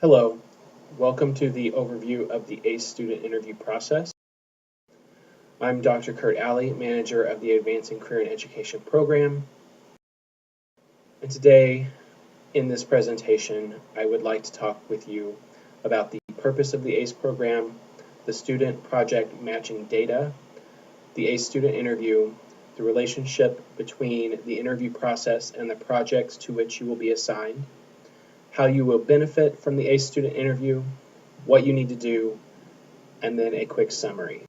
Hello, welcome to the overview of the ACE student interview process. I'm Dr. Kurt Alley, manager of the Advancing Career and Education program. And today, in this presentation, I would like to talk with you about the purpose of the ACE program, the student project matching data, the ACE student interview, the relationship between the interview process and the projects to which you will be assigned, how you will benefit from the ACE student interview, what you need to do, and then a quick summary.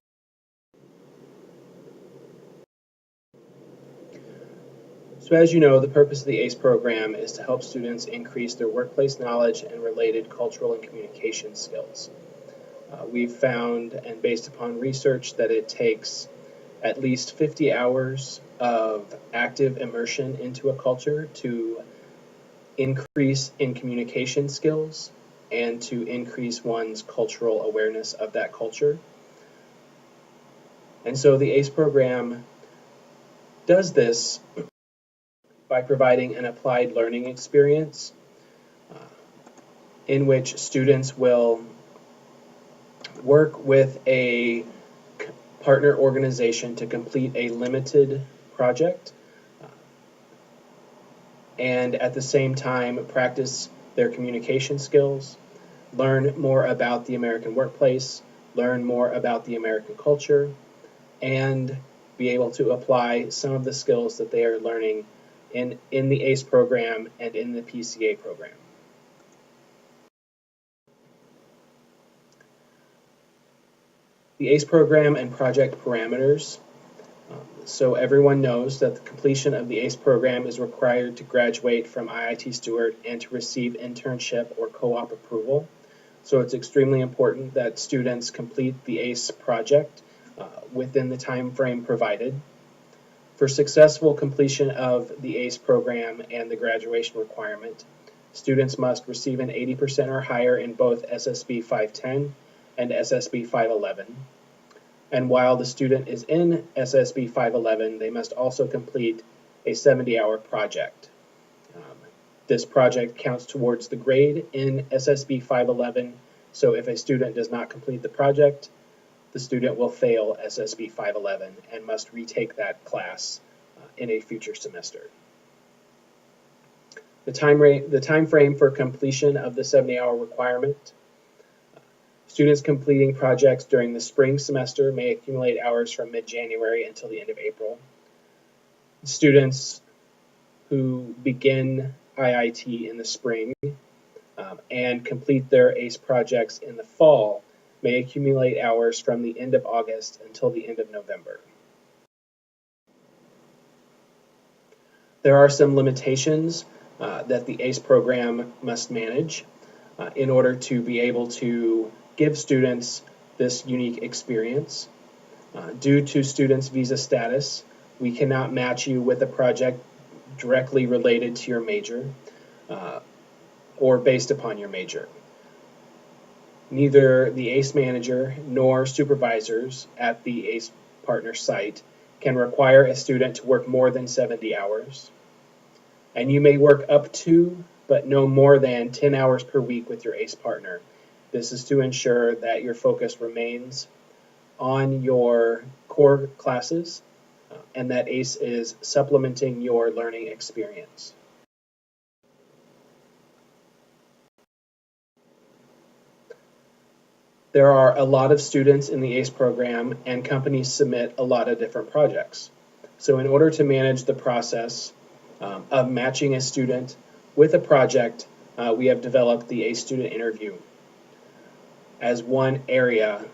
So as you know, the purpose of the ACE program is to help students increase their workplace knowledge and related cultural and communication skills. We've found, and based upon research, that it takes at least 50 hours of active immersion into a culture to increase in communication skills and to increase one's cultural awareness of that culture. And so the ACE program does this by providing an applied learning experience in which students will work with a partner organization to complete a limited project and at the same time practice their communication skills, learn more about the American workplace, learn more about the American culture, and be able to apply some of the skills that they are learning in the ACE program and in the PCA program. The ACE program and project parameters. So everyone knows that the completion of the ACE program is required to graduate from IIT Stewart and to receive internship or co-op approval. So it's extremely important that students complete the ACE project within the time frame provided. For successful completion of the ACE program and the graduation requirement, students must receive an 80% or higher in both SSB 510 and SSB 511. And while the student is in SSB 511, they must also complete a 70-hour project. This project counts towards the grade in SSB 511, so if a student does not complete the project, the student will fail SSB 511 and must retake that class in a future semester. The time frame for completion of the 70-hour requirement. Students completing projects during the spring semester may accumulate hours from mid-January until the end of April. Students who begin IIT in the spring and complete their ACE projects in the fall may accumulate hours from the end of August until the end of November. There are some limitations that the ACE program must manage in order to be able to give students this unique experience. Due to students' visa status, we cannot match you with a project directly related to your major or based upon your major. Neither the ACE manager nor supervisors at the ACE partner site can require a student to work more than 70 hours. And you may work up to, but no more than 10 hours per week with your ACE partner. This is to ensure that your focus remains on your core classes and that ACE is supplementing your learning experience. There are a lot of students in the ACE program and companies submit a lot of different projects. So in order to manage the process of matching a student with a project, we have developed the ACE student interview as one area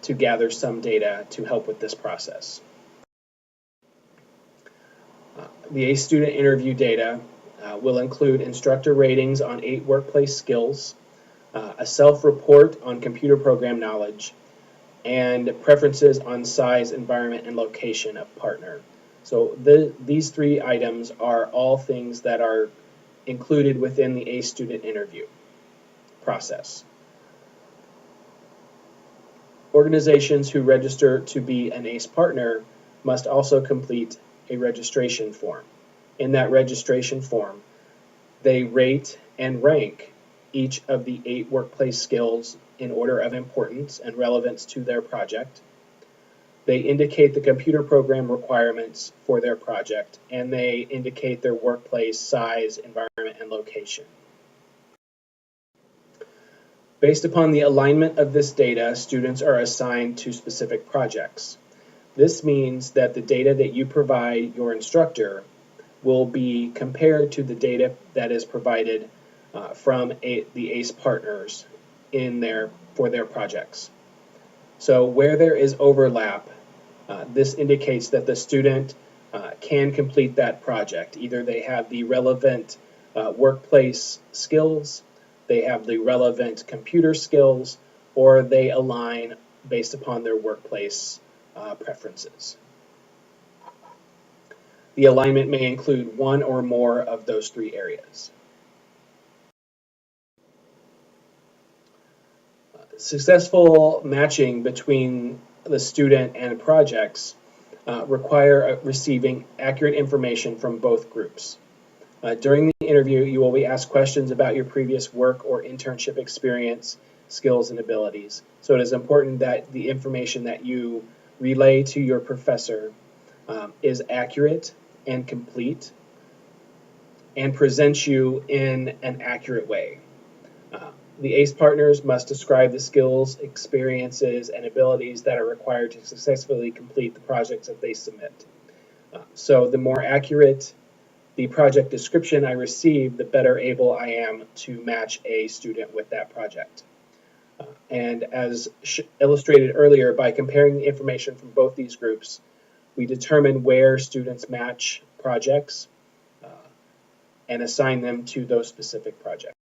to gather some data to help with this process. The ACE student interview data will include instructor ratings on 8 workplace skills, a self-report on computer program knowledge, and preferences on size, environment, and location of partner. So these 3 items are all things that are included within the ACE student interview process. Organizations who register to be an ACE partner must also complete a registration form. In that registration form, they rate and rank each of the 8 workplace skills in order of importance and relevance to their project. They indicate the computer program requirements for their project, and they indicate their workplace size, environment, and location. Based upon the alignment of this data, students are assigned to specific projects. This means that the data that you provide your instructor will be compared to the data that is provided from the ACE partners for their projects. So where there is overlap, this indicates that the student can complete that project. Either they have the relevant workplace skills, they have the relevant computer skills, or they align based upon their workplace preferences. The alignment may include one or more of those 3 areas. Successful matching between the student and projects require receiving accurate information from both groups. During the interview, you will be asked questions about your previous work or internship experience, skills, and abilities. So it is important that the information that you relay to your professor is accurate and complete and presents you in an accurate way. The ACE partners must describe the skills, experiences, and abilities that are required to successfully complete the projects that they submit. So the more accurate the project description I receive, the better able I am to match a student with that project. And as illustrated earlier, by comparing the information from both these groups, we determine where students match projects and assign them to those specific projects.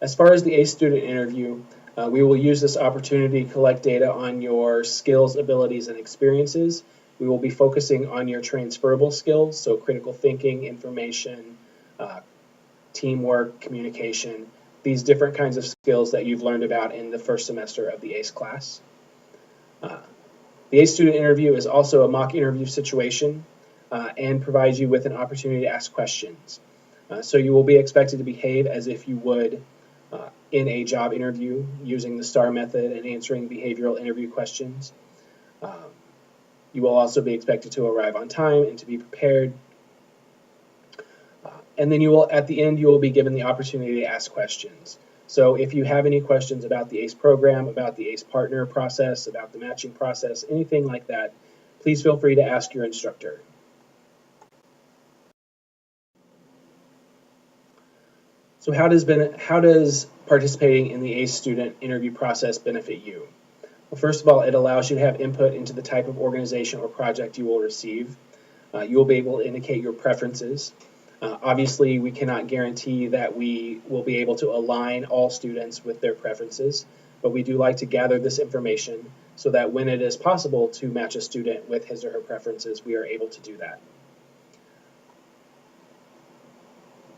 As far as the ACE student interview, we will use this opportunity to collect data on your skills, abilities, and experiences. We will be focusing on your transferable skills, so critical thinking, information, teamwork, communication, these different kinds of skills that you've learned about in the first semester of the ACE class. The ACE student interview is also a mock interview situation and provides you with an opportunity to ask questions. So you will be expected to behave as if you would in a job interview using the STAR method and answering behavioral interview questions. You will also be expected to arrive on time and to be prepared. And then at the end, you will be given the opportunity to ask questions. So if you have any questions about the ACE program, about the ACE partner process, about the matching process, anything like that, please feel free to ask your instructor. So how does participating in the ACE student interview process benefit you? Well, first of all, it allows you to have input into the type of organization or project you will receive. You will be able to indicate your preferences. Obviously, we cannot guarantee that we will be able to align all students with their preferences, but we do like to gather this information so that when it is possible to match a student with his or her preferences, we are able to do that.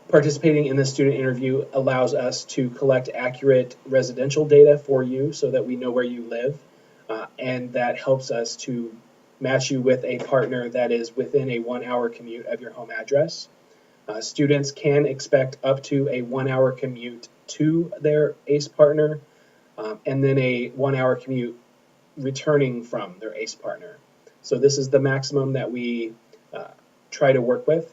Participating in the student interview allows us to collect accurate residential data for you so that we know where you live, and that helps us to match you with a partner that is within a 1-hour commute of your home address. Students can expect up to a 1-hour commute to their ACE partner, and then a 1-hour commute returning from their ACE partner. So this is the maximum that we try to work with.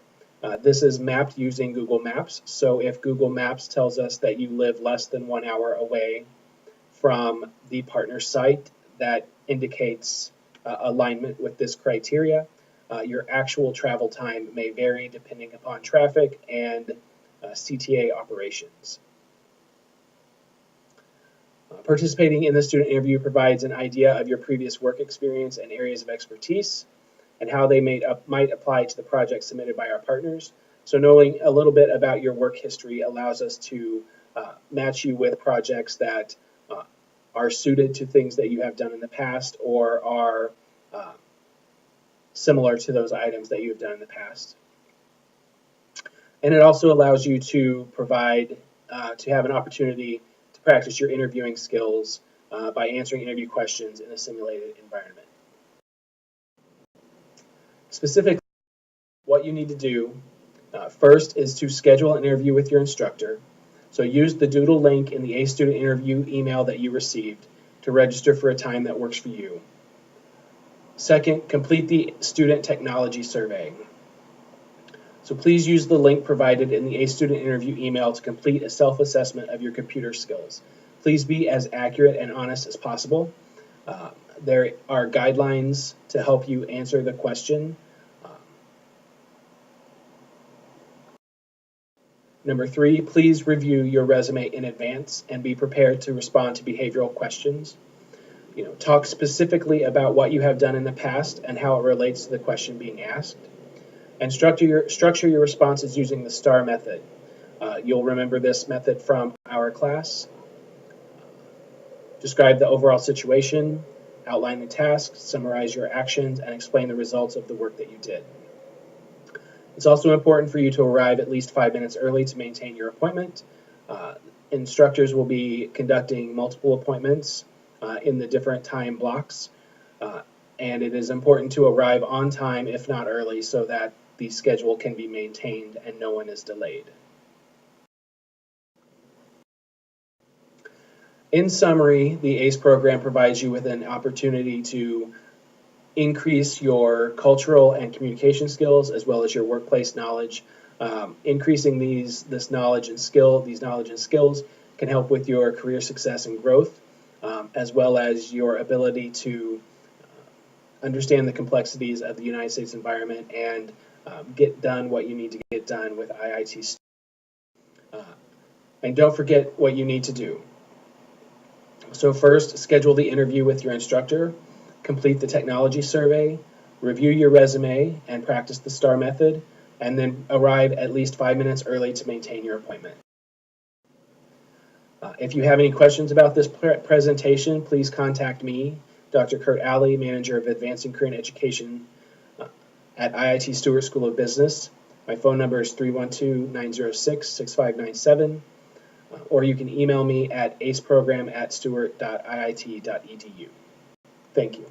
This is mapped using Google Maps. So if Google Maps tells us that you live less than 1 hour away from the partner site, that indicates alignment with this criteria. Your actual travel time may vary depending upon traffic and CTA operations. Participating in the student interview provides an idea of your previous work experience and areas of expertise and how they might apply to the project submitted by our partners. So knowing a little bit about your work history allows us to match you with projects that are suited to things that you have done in the past or are similar to those items that you have done in the past. And it also allows you to provide, to have an opportunity to practice your interviewing skills by answering interview questions in a simulated environment. Specifically, what what you need to do. First is to schedule an interview with your instructor. So use the Doodle link in the ACEStudent interview email that you received to register for a time that works for you. Second, complete the student technology survey. So please use the link provided in the ACEStudent interview email to complete a self-assessment of your computer skills. Please be as accurate and honest as possible. There are guidelines to help you answer the question. Number 3, please review your resume in advance and be prepared to respond to behavioral questions. Talk specifically about what you have done in the past and how it relates to the question being asked. And structure your responses using the STAR method. You'll remember this method from our class. Describe the overall situation, outline the tasks, summarize your actions, and explain the results of the work that you did. It's also important for you to arrive at least 5 minutes early to maintain your appointment. Instructors will be conducting multiple appointments in the different time blocks, and it is important to arrive on time, if not early, so that the schedule can be maintained and no one is delayed. In summary, the ACE program provides you with an opportunity to increase your cultural and communication skills as well as your workplace knowledge. Increasing these knowledge and skills can help with your career success and growth, as well as your ability to understand the complexities of the United States environment and get done what you need to get done with IIT. And don't forget what you need to do. So first, schedule the interview with your instructor, complete the technology survey, review your resume, and practice the STAR method, and then arrive at least 5 minutes early to maintain your appointment. If you have any questions about this presentation, please contact me, Dr. Kurt Alley, Manager of Advancing Career Education at IIT Stewart School of Business. My phone number is 312-906-6597, or you can email me at aceprogram@stewart.iit.edu. Thank you.